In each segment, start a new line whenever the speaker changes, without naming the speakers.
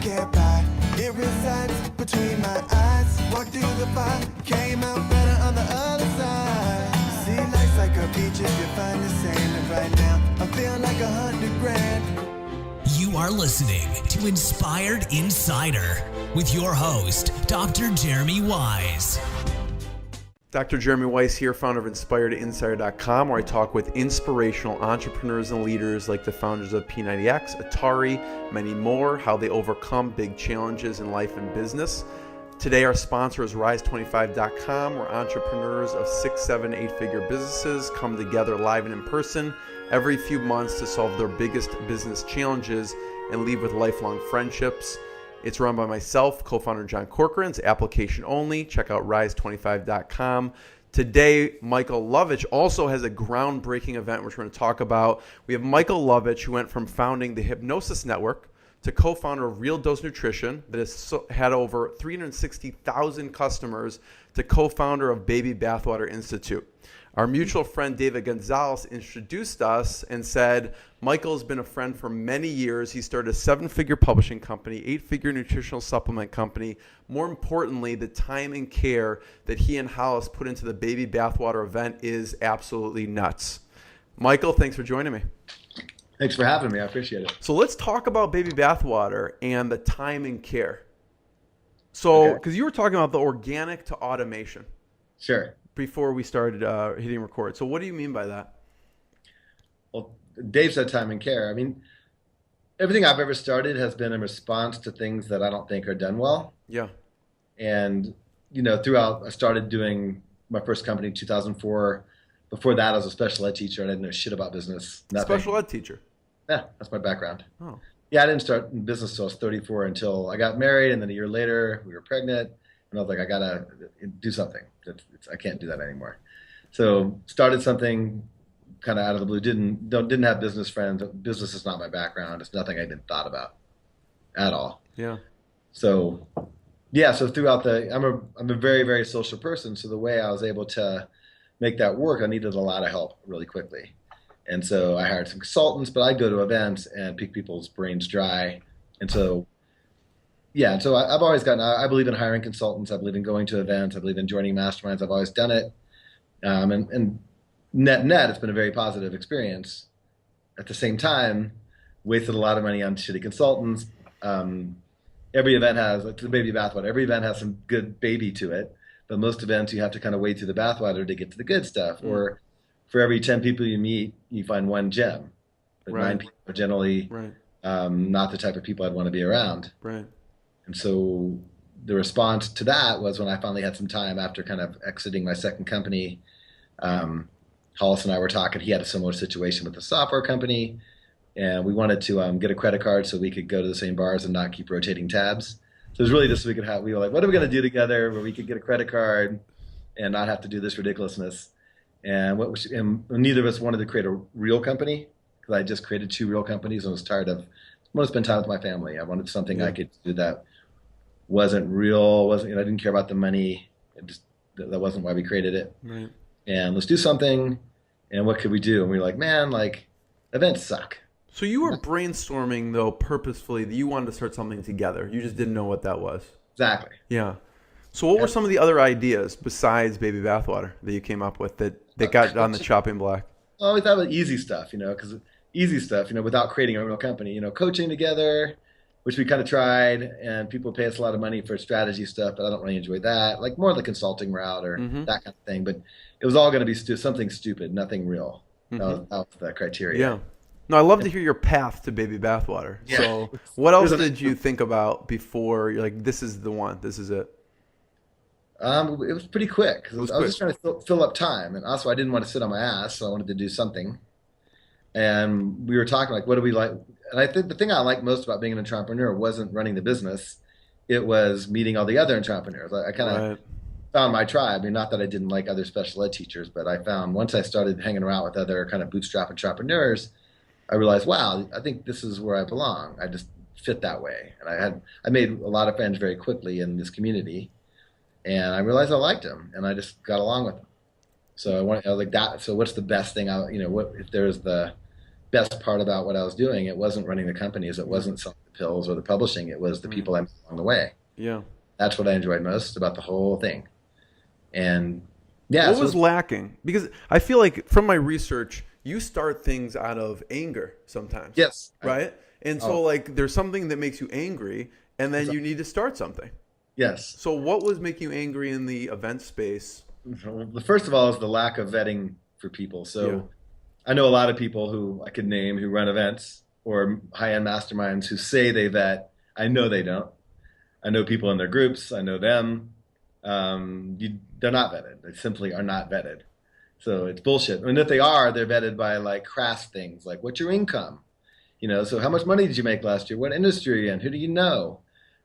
can't buy. It resides between my eyes. Walked through the fire, came out better on the other side. See, life's like a beach if you find the sand. And right now, I feel like 100 grand.
You are listening to Inspired Insider with your host, Dr. Jeremy Wise.
Dr. Jeremy Weiss here, founder of InspiredInsider.com, where I talk with inspirational entrepreneurs and leaders like the founders of P90X, Atari, many more, how they overcome big challenges in life and business. Today, our sponsor is Rise25.com, where entrepreneurs of 6, 7, 8-figure businesses come together live and in person every few months to solve their biggest business challenges and leave with lifelong friendships. It's run by myself, co-founder John Corcoran. It's application only. Check out Rise25.com. Today, Michael Lovitch also has a groundbreaking event which we're going to talk about. We have Michael Lovitch, who went from founding the Hypnosis Network to co-founder of Real Dose Nutrition, that has had over 360,000 customers, to co-founder of Baby BathWater Institute. Our mutual friend David Gonzalez introduced us and said, Michael's been a friend for many years. He started a 7-figure publishing company, 8-figure nutritional supplement company. More importantly, the time and care that he and Hollis put into the Baby BathWater event is absolutely nuts. Michael, thanks for joining me.
Thanks for having me. I appreciate it.
So let's talk about Baby BathWater and the time and care. So, because you were talking about the organic to automation.
Sure.
Before we started hitting record. So what do you mean by that?
Well, Dave said time and care. I mean, everything I've ever started has been in response to things that I don't think are done well.
Yeah.
And, you know, throughout, I started doing my first company in 2004. Before that, I was a special ed teacher and I didn't know shit about business. Nothing.
Special ed teacher?
Yeah, that's my background.
Oh.
Yeah, I didn't start in business until I was 34 until I got married. And then a year later, we were pregnant. And I was like, I got to do something. I can't do that anymore. So started something kind of out of the blue. Didn't have business friends. Business is not my background. It's nothing I even thought about at all.
Yeah.
So yeah. So throughout I'm a very, very social person. So the way I was able to make that work, I needed a lot of help really quickly. And so I hired some consultants, but I'd go to events and pick people's brains dry. And so yeah, so I've always I believe in hiring consultants. I believe in going to events. I believe in joining masterminds. I've always done it. And net, it's been a very positive experience. At the same time, wasted a lot of money on shitty consultants. Every event has, like the Baby BathWater, every event has some good baby to it. But most events, you have to kind of wade through the bathwater to get to the good stuff. Or for every 10 people you meet, you find one gem. But 9 people are generally not the type of people I'd want to be around.
Right.
And so the response to that was when I finally had some time after kind of exiting my second company, Hollis and I were talking. He had a similar situation with the software company, and we wanted to get a credit card so we could go to the same bars and not keep rotating tabs. So it was really just so we were like, what are we going to do together where we could get a credit card and not have to do this ridiculousness? And neither of us wanted to create a real company, because I just created 2 real companies and was tired of, I want to spend time with my family. I wanted something I could do that wasn't real, I didn't care about the money. That wasn't why we created it.
Right.
And let's do something. And what could we do? And we were like, man, like events suck.
So you were brainstorming though purposefully that you wanted to start something together. You just didn't know what that was.
Exactly.
Yeah. So what were some of the other ideas besides Baby BathWater that you came up with that got on the chopping block?
Well, we thought about easy stuff, because easy stuff, without creating a real company, coaching together, which we kind of tried, and people pay us a lot of money for strategy stuff, but I don't really enjoy that. Like more the consulting route or that kind of thing. But it was all going to be something stupid, nothing real. That was the criteria.
Yeah. No, I love to hear your path to Baby BathWater.
Yeah.
So what else did you think about before you're like, this is the one, this is it?
It was pretty quick because I was just trying to fill up time, and also I didn't want to sit on my ass, so I wanted to do something. And we were talking like, what do we like? And I think the thing I liked most about being an entrepreneur wasn't running the business; it was meeting all the other entrepreneurs. I kind of found my tribe. I mean, not that I didn't like other special ed teachers, but I found once I started hanging around with other kind of bootstrap entrepreneurs, I realized, wow, I think this is where I belong. I just fit that way, and I made a lot of friends very quickly in this community. And I realized I liked him, and I just got along with him. So I was like that. So what's the best thing? What if there's the best part about what I was doing. It wasn't running the companies. It wasn't selling the pills or the publishing. It was the people I met along the way.
Yeah.
That's what I enjoyed most about the whole thing. And yeah.
What was lacking? Because I feel like from my research, you start things out of anger sometimes.
Yes.
Right? And so like there's something that makes you angry and then you need to start something.
Yes.
So what was making you angry in the event space?
The first of all is the lack of vetting for people. So I know a lot of people who I could name who run events or high-end masterminds who say they vet. I know they don't. I know people in their groups. I know them. They're not vetted. They simply are not vetted. So it's bullshit. And if they are, they're vetted by like crass things like what's your income? So how much money did you make last year? What industry are you in? Who do you know?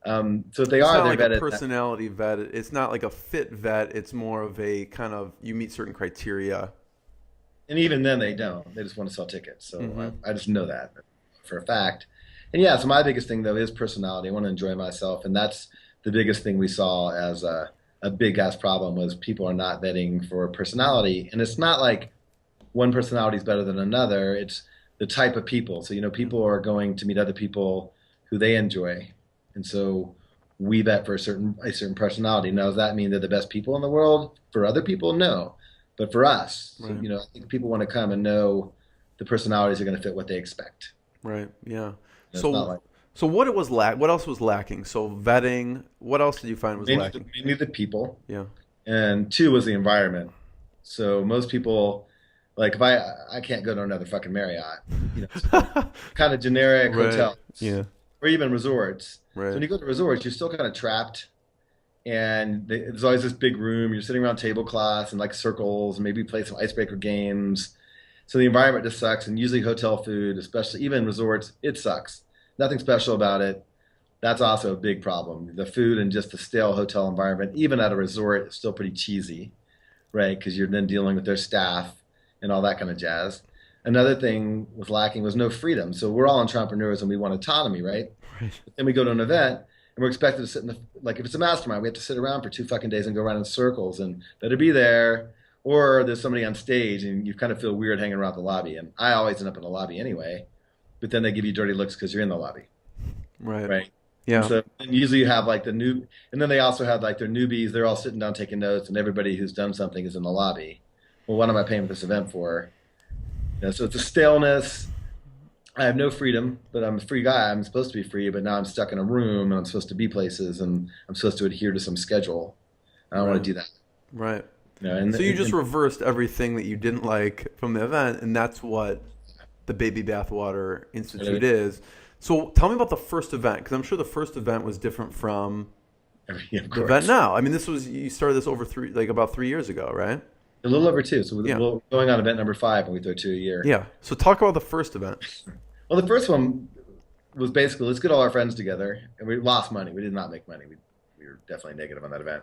So if they are, they're vetted. It's not like a
personality vet. It's not like a fit vet. It's more of a kind of, you meet certain criteria.
And even then they don't. They just want to sell tickets. So I just know that for a fact. And yeah, so my biggest thing though is personality. I want to enjoy myself. And that's the biggest thing we saw as a big ass problem was people are not vetting for personality. And it's not like one personality is better than another. It's the type of people. So, people are going to meet other people who they enjoy. And so we vet for a certain personality. Now, does that mean they're the best people in the world? For other people, no. But for us,
right.
I think people want to come and know the personalities are going to fit what they expect.
Right. Yeah.
So
what what else was lacking? So vetting, what else did you find was lacking?
Mainly the people.
Yeah.
And 2 was the environment. So most people, like if I can't go to another fucking Marriott, kind of generic hotels.
Yeah.
Or even resorts.
Right.
So when you go to resorts, you're still kind of trapped. And there's always this big room. You're sitting around tablecloths and like circles and maybe play some icebreaker games. So the environment just sucks. And usually hotel food, especially even resorts, it sucks. Nothing special about it. That's also a big problem. The food and just the stale hotel environment, even at a resort, is still pretty cheesy, right? Because you're then dealing with their staff and all that kind of jazz. Another thing was lacking was no freedom. So we're all entrepreneurs and we want autonomy, right? But then we go to an event and we're expected to sit like if it's a mastermind, we have to sit around for 2 fucking days and go around in circles and better be there. Or there's somebody on stage and you kind of feel weird hanging around the lobby. And I always end up in the lobby anyway, but then they give you dirty looks because you're in the lobby.
Right. Yeah.
And usually you have like and then they also have like their newbies. They're all sitting down taking notes and everybody who's done something is in the lobby. Well, what am I paying for this event for? So it's a staleness. I have no freedom, but I'm a free guy. I'm supposed to be free, but now I'm stuck in a room and I'm supposed to be places and I'm supposed to adhere to some schedule. I don't want to do that.
Right.
And
so you just reversed everything that you didn't like from the event, and that's what the Baby BathWater Institute is. So tell me about the first event, because I'm sure the first event was different from the event now. I mean, you started this about 3 years ago, right?
A little over 2. So we're going on event number 5, and we throw 2 a year.
Yeah. So talk about the first event.
Well, the first one was basically, let's get all our friends together. And we lost money. We did not make money. We were definitely negative on that event.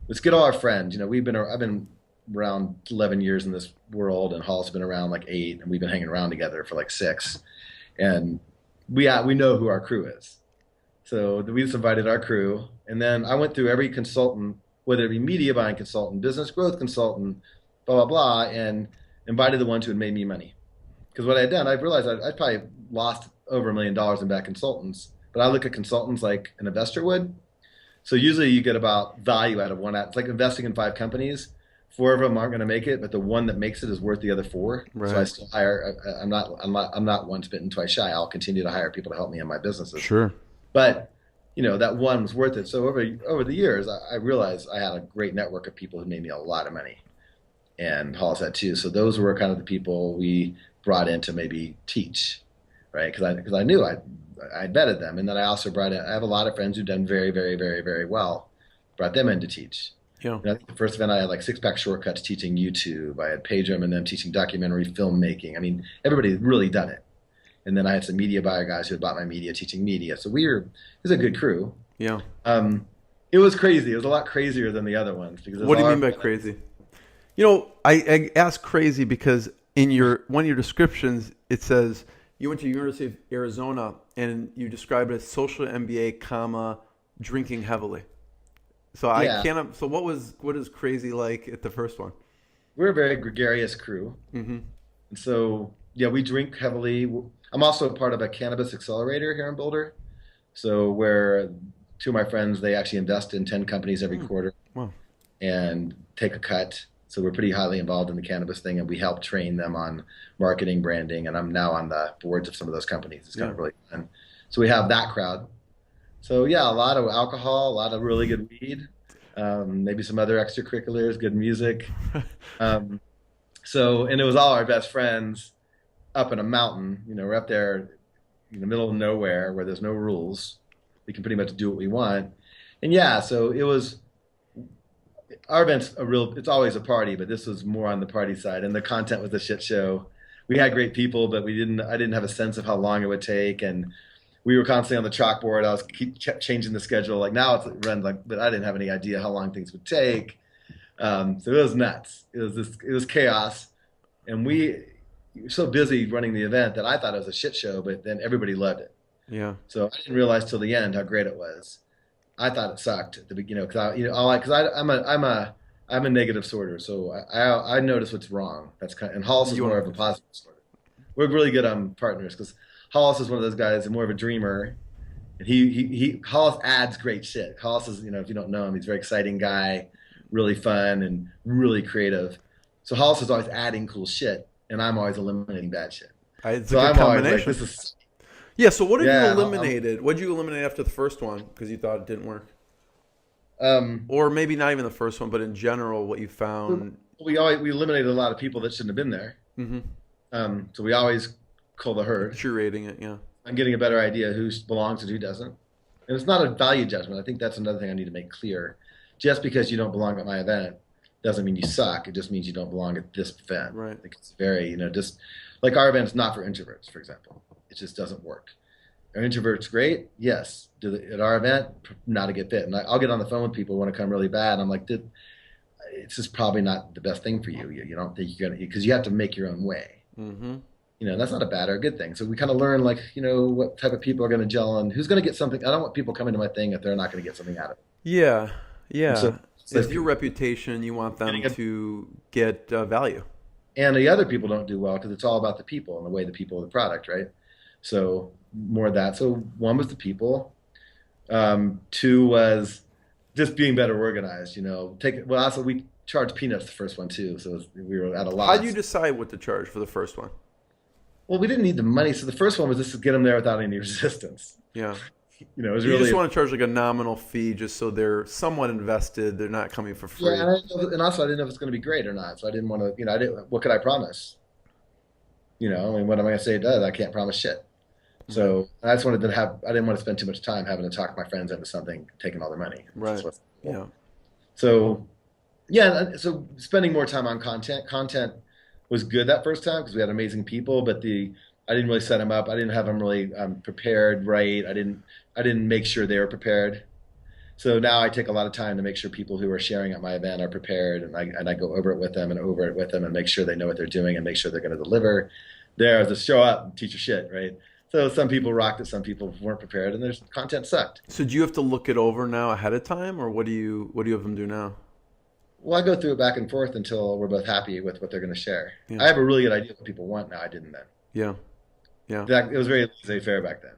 Let's get all our friends. I've been around 11 years in this world, and Hollis has been around like 8, and we've been hanging around together for like 6. And we know who our crew is. So we just invited our crew. And then I went through every consultant, whether it be media buying consultant, business growth consultant, blah, blah, blah, and invited the ones who had made me money. Because what I had done, I realized I probably lost over $1 million in bad consultants. But I look at consultants like an investor would. So usually you get about value out of one. It's like investing in 5 companies. 4 of them aren't going to make it, but the one that makes it is worth the other 4.
Right.
So I still hire. I'm not once bitten, twice shy. I'll continue to hire people to help me in my businesses.
Sure.
But that one was worth it. So over the years, I realized I had a great network of people who made me a lot of money, and Hollis had too. So those were kind of the people we brought in to maybe teach, right? Because I knew I vetted them, and then I also brought in. I have a lot of friends who've done very, very, very, very well. Brought them in to teach.
Yeah.
I think the first event I had like 6-pack shortcuts teaching YouTube. I had Pedram and them teaching documentary filmmaking. I mean, everybody had really done it. And then I had some media buyer guys who had bought my media teaching media. So it was a good crew.
Yeah.
It was crazy. It was a lot crazier than the other ones. Because
what do you mean by crazy? I ask crazy because in one of your descriptions, it says you went to University of Arizona and you describe it as social MBA, drinking heavily. So So what is crazy like at the first one?
We're a very gregarious crew.
Mm-hmm.
And so yeah, we drink heavily. I'm also a part of a cannabis accelerator here in Boulder. So where two of my friends, they actually invest in 10 companies every quarter
Wow.
and take a cut. So we're pretty highly involved in the cannabis thing, and we help train them on marketing, branding, and I'm now on the boards of some of those companies. It's kind of really fun. So we have that crowd. So yeah, a lot of alcohol, a lot of really good weed, maybe some other extracurriculars, good music. And it was all our best friends up in a mountain. We're up there in the middle of nowhere where there's no rules. We can pretty much do what we want. And yeah, so it was our event's it's always a party, but this was more on the party side, and the content was a shit show. We had great people, but I didn't have a sense of how long it would take, and we were constantly on the chalkboard. I was kept changing the schedule. Like now it's run like, but I didn't have any idea how long things would take. So it was nuts. It was chaos, and we were so busy running the event that I thought it was a shit show, but then everybody loved it.
Yeah.
So I didn't realize till the end how great it was. I thought it sucked at the beginning, because I'm a negative sorter, so I notice what's wrong. And Hollis is more of a positive sorter. We're really good on partners because Hollis is one of those guys, and more of a dreamer. And Hollis adds great shit. Hollis is, if you don't know him, he's a very exciting guy, really fun and really creative. So Hollis is always adding cool shit, and I'm always eliminating bad shit.
It's a good combination. Yeah, so what have you eliminated? What did you eliminate after the first one because you thought it didn't work? Or maybe not even the first one, but in general, what you found?
We eliminated a lot of people that shouldn't have been there. Mm-hmm. So we always cull the herd.
Curating it, yeah.
I'm getting a better idea who belongs and who doesn't. And it's not a value judgment. I think that's another thing I need to make clear. Just because you don't belong at my event doesn't mean you suck. It just means you don't belong at this event.
Right.
Like it's very, just like our event's not for introverts, for example. It just doesn't work. Are introverts great? Yes. At our event, not a good fit. And I'll get on the phone with people who want to come really bad. And I'm like, it's just probably not the best thing for you. You don't think you're going to, because you have to make your own way. Mm-hmm. That's not a bad or a good thing. So we kind of learn, like, what type of people are going to gel and who's going to get something. I don't want people coming to my thing if they're not going to get something out of it.
Yeah. Yeah. So it's your reputation. You want them to get value.
And the other people don't do well because it's all about the people and the way the people are the product, right? So more of that. So one was the people. Two was just being better organized. Also we charged peanuts the first one too, so we were at a loss.
How did you decide what to charge for the first one?
Well, we didn't need the money, so the first one was just to get them there without any resistance.
Yeah.
It was
you
really
just want to charge like a nominal fee, just so they're somewhat invested. They're not coming for free.
Yeah, and also I didn't know if it's going to be great or not, so I didn't want to. What could I promise? What am I going to say it does? I can't promise shit. So I just wanted to I didn't want to spend too much time having to talk my friends into something, taking all their money.
Right. Yeah.
So, yeah. So spending more time on content. Content was good that first time because we had amazing people, but I didn't really set them up. I didn't have them really prepared right. I didn't make sure they were prepared. So now I take a lot of time to make sure people who are sharing at my event are prepared, and I go over it with them and make sure they know what they're doing and make sure they're going to deliver. There to show up and teach your shit, right? So some people rocked it, some people weren't prepared, and their content sucked.
So do you have to look it over now ahead of time, or what do you have them do now?
Well, I go through it back and forth until we're both happy with what they're going to share. Yeah. I have a really good idea what people want now. I didn't then.
Yeah. Yeah.
It was very laissez-faire back then,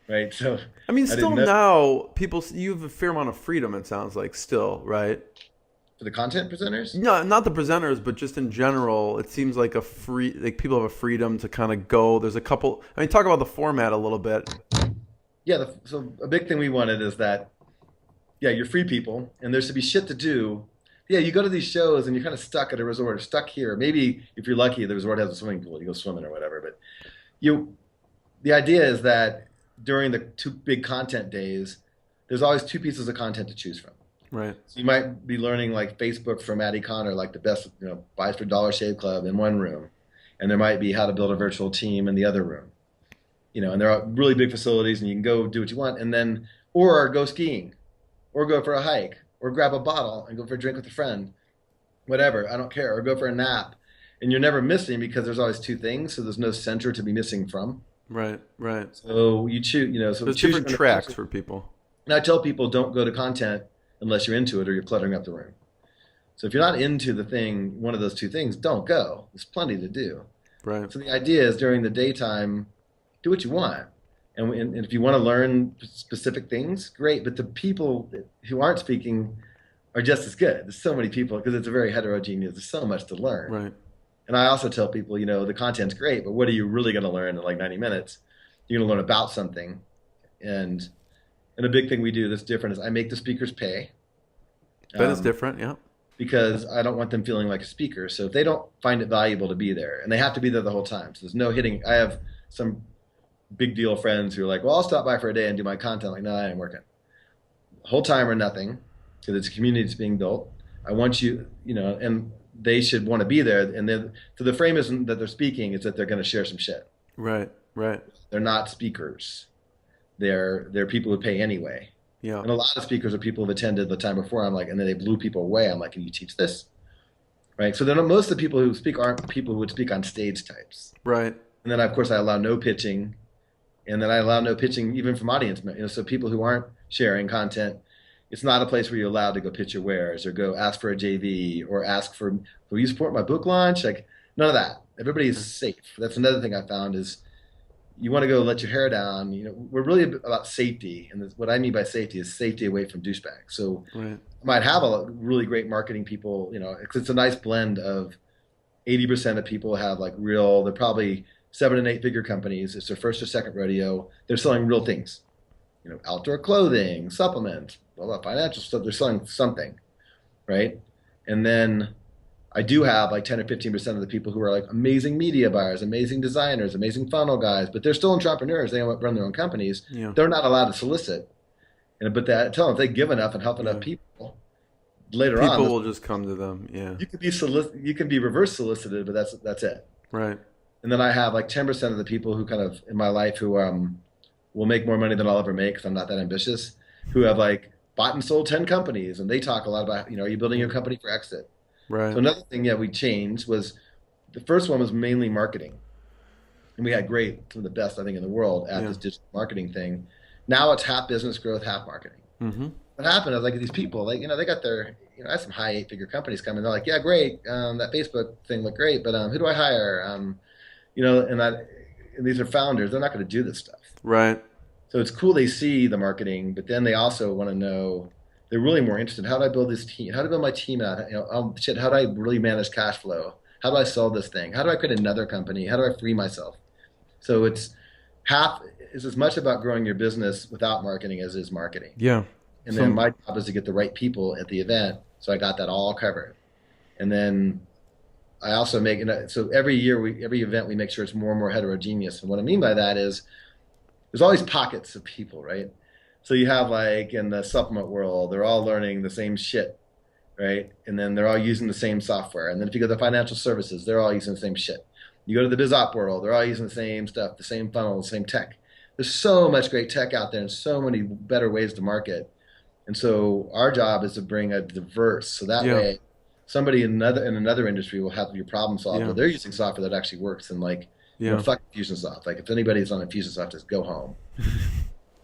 right? So
I mean, still now, you have a fair amount of freedom. It sounds like still, right?
For the content presenters?
No, not the presenters, but just in general, it seems like people have a freedom to kind of go. There's a couple. I mean, talk about the format a little bit.
Yeah. So a big thing we wanted is that, you're free people, and there should be shit to do. Yeah, you go to these shows and you're kind of stuck at a resort, or stuck here. Maybe if you're lucky, the resort has a swimming pool, you go swimming or whatever. But the idea is that during the two big content days, there's always two pieces of content to choose from.
Right.
So you might be learning like Facebook from Maddie Connor, like the best, buys for Dollar Shave Club in one room, and there might be how to build a virtual team in the other room. And there are really big facilities, and you can go do what you want, and then or go skiing, or go for a hike, or grab a bottle and go for a drink with a friend, whatever. I don't care, or go for a nap, and you're never missing because there's always two things, so there's no center to be missing from.
Right. Right.
So you choose. So
there's different tracks for people.
And I tell people don't go to content unless you're into it or you're cluttering up the room. So if you're not into the thing, one of those two things, don't go. There's plenty to do.
Right.
So the idea is during the daytime, do what you want. And if you want to learn specific things, great. But the people who aren't speaking are just as good. There's so many people because it's a very heterogeneous. There's so much to learn.
Right.
And I also tell people, the content's great, but what are you really going to learn in like 90 minutes? You're going to learn about something. And a big thing we do that's different is I make the speakers pay.
That is different, yeah.
Because I don't want them feeling like a speaker. So if they don't find it valuable to be there, and they have to be there the whole time. So there's no hitting. I have some big deal friends who are like, well, I'll stop by for a day and do my content. Like, no, I ain't working. Whole time or nothing, because it's a community that's being built. I want you, and they should want to be there. And then, so the frame isn't that they're speaking, it's that they're going to share some shit.
Right, right.
They're not speakers. They're people who pay anyway.
Yeah.
And a lot of speakers are people who've attended the time before. I'm like, and then they blew people away. I'm like, can you teach this? Right. So then most of the people who speak aren't people who would speak on stage types.
Right.
And then of course I allow no pitching, and then I allow no pitching even from audience. So people who aren't sharing content, it's not a place where you're allowed to go pitch your wares or go ask for a JV or ask for, will you support my book launch? Like none of that. Everybody is safe. That's another thing I found is you want to go let your hair down. We're really about safety. And what I mean by safety is safety away from douchebags. So
right.
I might have a really great marketing people, because it's a nice blend of 80% of people have they're probably 7 and 8 figure companies. It's their first or second rodeo. They're selling real things, outdoor clothing, supplements, all that financial stuff. They're selling something, right? And then I do have 10 or 15% of the people who are amazing media buyers, amazing designers, amazing funnel guys, but they're still entrepreneurs. They run their own companies.
Yeah.
They're not allowed to solicit. But tell them if they give enough and help enough people, later on,
people will just come to them. Yeah.
You can be reverse solicited, but that's it.
Right.
And then I have 10% of the people who kind of in my life who will make more money than I'll ever make because I'm not that ambitious, who have bought and sold 10 companies, and they talk a lot about, are you building your company for exit?
Right.
So another thing we changed was the first one was mainly marketing. And we had some of the best, I think, in the world at this digital marketing thing. Now it's half business growth, half marketing. Mm-hmm. What happened is these people, they got their, I have some high 8-figure companies coming. They're like, yeah, great. That Facebook thing looked great, but who do I hire? And these are founders. They're not going to do this stuff.
Right.
So it's cool they see the marketing, but then they also want to know, they're really more interested. How do I build this team? How do I build my team out? How do I really manage cash flow? How do I sell this thing? How do I create another company? How do I free myself? So it's as much about growing your business without marketing as is marketing.
Yeah.
And then my job is to get the right people at the event. So I got that all covered. And then I also so every year, every event, we make sure it's more and more heterogeneous. And what I mean by that is there's always pockets of people, right? So you have in the supplement world, they're all learning the same shit, right? And then they're all using the same software. And then if you go to financial services, they're all using the same shit. You go to the biz op world, they're all using the same stuff, the same funnel, the same tech. There's so much great tech out there and so many better ways to market. And so our job is to bring a diverse, so that way somebody in another industry will have your problem solved, but they're using software that actually works. And fuck Infusionsoft. If anybody's on Infusionsoft, just go home.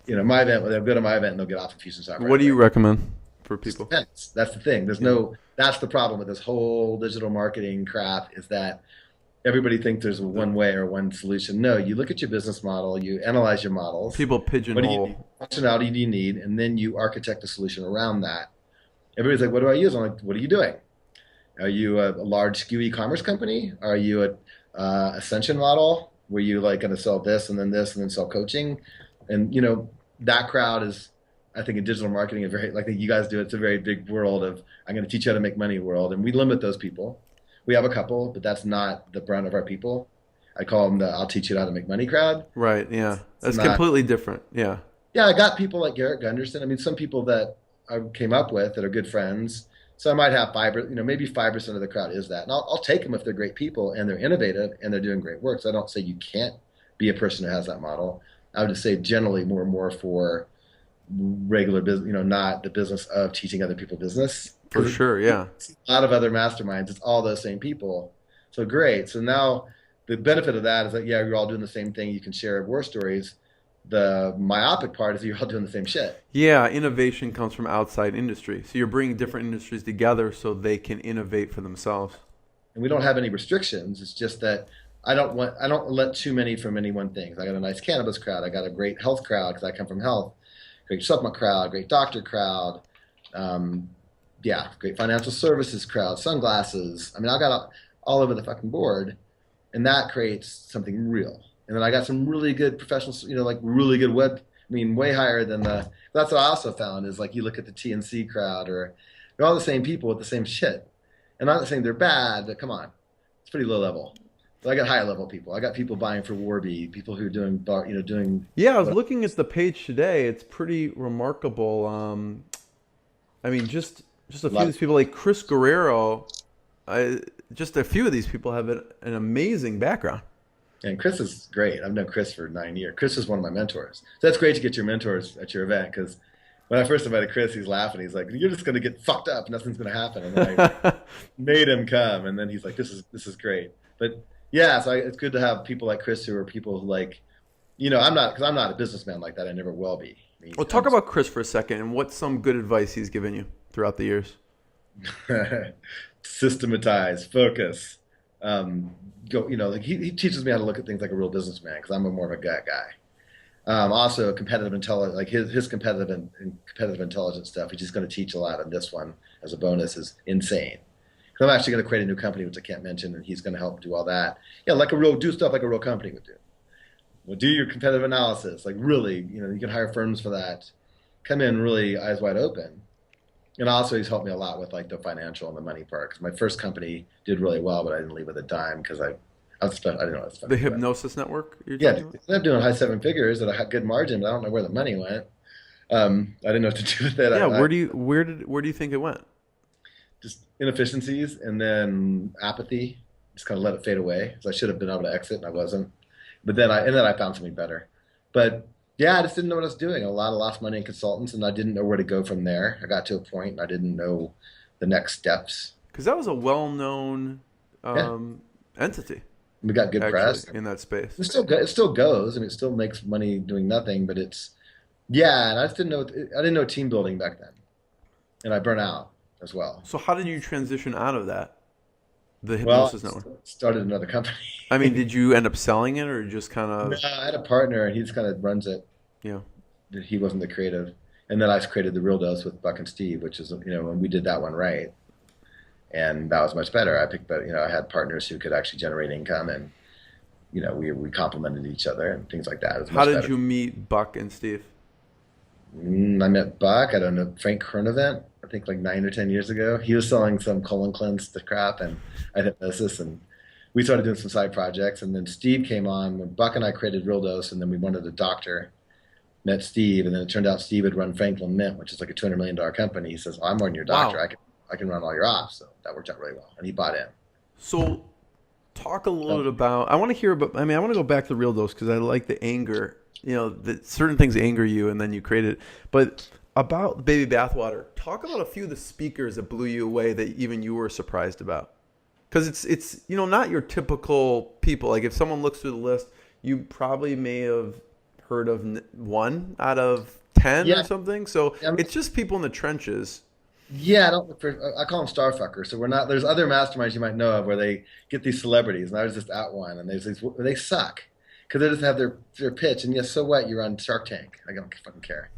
My event, they'll go to my event and they'll get off Infusionsoft.
What do you recommend for people?
That's the thing. That's the problem with this whole digital marketing crap is that everybody thinks there's one way or one solution. No, you look at your business model, you analyze your models.
People pigeonhole.
What functionality do you need? And then you architect a solution around that. Everybody's like, what do I use? I'm like, what are you doing? Are you a large SKU e-commerce company? Are you a ascension model where you going to sell this and then sell coaching? And, that crowd is, I think in digital marketing, you guys do, it's a very big world of, I'm going to teach you how to make money world. And we limit those people. We have a couple, but that's not the brunt of our people. I call them the I'll teach you how to make money crowd.
Right, yeah. That's completely different, yeah.
Yeah, I got people like Garrett Gunderson. I mean, some people that I came up with that are good friends. So I might have maybe 5% of the crowd is that. And I'll take them if they're great people and they're innovative and they're doing great work. So I don't say you can't be a person who has that model. I would just say generally more and more for regular business, not the business of teaching other people business.
For sure, yeah.
A lot of other masterminds, it's all those same people. So great. So now the benefit of that is that, you're all doing the same thing. You can share war stories. The myopic part is you're all doing the same shit.
Yeah, innovation comes from outside industry. So you're bringing different industries together so they can innovate for themselves.
And we don't have any restrictions. It's just that I don't let too many from any one thing. I got a nice cannabis crowd. I got a great health crowd because I come from health. Great supplement crowd, great doctor crowd. Great financial services crowd, sunglasses. I mean, I got all over the fucking board, and that creates something real. And then I got some really good professionals, like really good web. I mean, way higher than that's what I also found is like you look at the TNC crowd, or they're all the same people with the same shit. And I'm not saying they're bad, but come on, it's pretty low level. But I got high level people. I got people buying for Warby, people who are doing.
Yeah, I was looking at the page today. It's pretty remarkable. I mean, just a few of these people, like Chris Guerrero. Just a few of these people have an amazing background.
And Chris is great. I've known Chris for 9 years. Chris is one of my mentors. So that's great to get your mentors at your event, because when I first invited Chris, he's laughing. He's like, "You're just going to get fucked up. Nothing's going to happen." And then I made him come, and then he's like, "This is great." But yeah, so it's good to have people like Chris who are people who like, I'm not a businessman like that. I never will be.
Well, talk about Chris for a second, and what's some good advice he's given you throughout the years?
Systematize, focus. He teaches me how to look at things like a real businessman, because I'm more of a gut guy. Also, competitive intelligence, like his competitive intelligence stuff, which he's going to teach a lot on this one as a bonus, is insane. Because I'm actually going to create a new company, which I can't mention, and he's going to help do all that. Yeah, do stuff like a real company would do. Well, do your competitive analysis, like really, you can hire firms for that. Come in really eyes wide open. And also, he's helped me a lot with like the financial and the money part, because my first company did really well, but I didn't leave with a dime because I didn't know what
the Hypnosis Network.
Yeah, I ended up doing high 7 figures at a good margin, but I don't know where the money went. I didn't know what to do with it.
Yeah, where do you think it went?
Just inefficiencies, and then apathy. Just kind of let it fade away. So I should have been able to exit, and I wasn't. But then I found something better. But yeah, I just didn't know what I was doing. A lot of lost money in consultants, and I didn't know where to go from there. I got to a point, and I didn't know the next steps.
Because that was a well-known entity.
We got good press
in that space.
It still goes. I mean, it still makes money doing nothing. But and I just didn't know team building back then, and I burnt out as well.
So how did you transition out of that? The Hypnosis Network.
Started another company.
I mean, did you end up selling it, or just kind of?
No, I had a partner, and he just kind of runs it.
Yeah.
He wasn't the creative, and then I created the Real Dose with Buck and Steve, which is when we did that one right. And that was much better. I had partners who could actually generate income, and we complemented each other and things like that. It was
How did you meet Buck and Steve?
I met Buck at a Frank Kern event, I think like 9 or 10 years ago. He was selling some colon cleanse crap, and I had Hypnosis, and we started doing some side projects. And then Steve came on when Buck and I created Real Dose, and then we wanted a doctor. Met Steve, and then it turned out Steve had run Franklin Mint, which is like a $200 million company. He says, "I'm more than your doctor.
Wow.
I can run all your ops." So that worked out really well, and he bought in.
So talk a little bit about, I want to go back to the Real Dose, because I like the anger, that certain things anger you, and then you create it. But about Baby BathWater, talk about a few of the speakers that blew you away that even you were surprised about. Because it's not your typical people. Like if someone looks through the list, you probably may have heard of 1 out of 10 or something. So it's just people in the trenches.
Yeah, I call them star fuckers. So there's other masterminds you might know of where they get these celebrities, and I was just at one, and they suck because they just have their pitch, and yes, so what? You're on Shark Tank. I don't fucking care.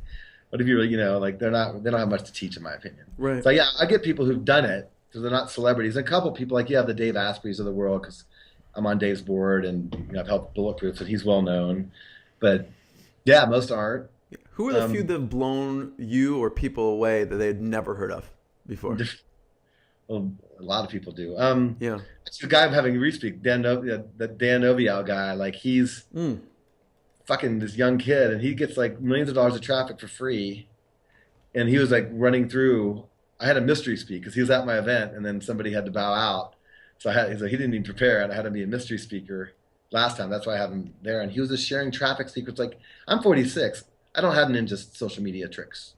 What if you really, they don't have much to teach, in my opinion.
Right.
So yeah, I get people who've done it because they're not celebrities. And a couple people like the Dave Asprey's of the world, because I'm on Dave's board, and I've helped Bulletproof, so he's well known. But yeah, most aren't.
Who are the few that have blown you or people away that they had never heard of before?
Well, a lot of people do.
Yeah.
It's the guy I'm having re-speak, the Dan Novial guy. Like he's fucking this young kid, and he gets like millions of dollars of traffic for free. And he was like running through. I had a mystery speak because he was at my event, and then somebody had to bow out. So he didn't even prepare, and I had to be a mystery speaker last time. That's why I have him there. And he was just sharing traffic secrets. Like, I'm 46. I don't have ninja social media tricks.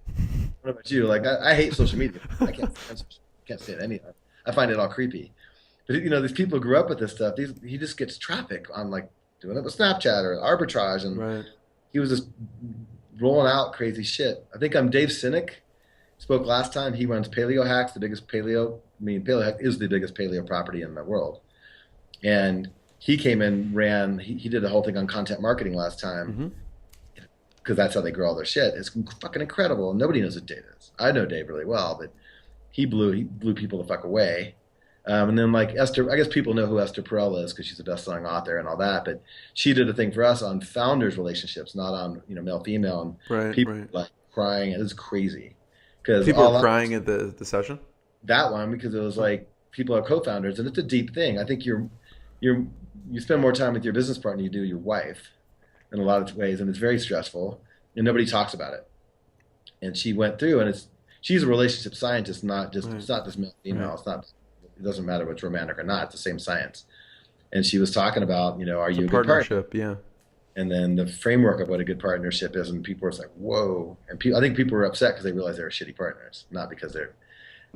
What about you? Like, I hate social media. I can't stand any of it. I find it all creepy. But these people grew up with this stuff. He just gets traffic on like doing it with Snapchat or arbitrage, and he was just rolling out crazy shit. I think Dave Sinek spoke last time. He runs Paleo Hacks, Paleo Hack is the biggest paleo property in the world, and he came in, he did a whole thing on content marketing last time, because that's how they grow all their shit. It's fucking incredible. And nobody knows what Dave is. I know Dave really well, but he blew people the fuck away. And then like Esther, I guess people know who Esther Perel is because she's a best-selling author and all that. But she did a thing for us on founders relationships, not on male female. And people like crying. It was crazy because
people were crying at the session.
That one, because it was like people are co-founders, and it's a deep thing. I think you spend more time with your business partner than you do your wife in a lot of ways, and it's very stressful, and nobody talks about it. And she went through, and she's a relationship scientist, not just it's not just male female. It's not. It doesn't matter what's romantic or not. It's the same science. And she was talking about, are you a good
partnership? Yeah.
And then the framework of what a good partnership is, and people were like, "Whoa!" And I think people were upset because they realized they were shitty partners, not because they're.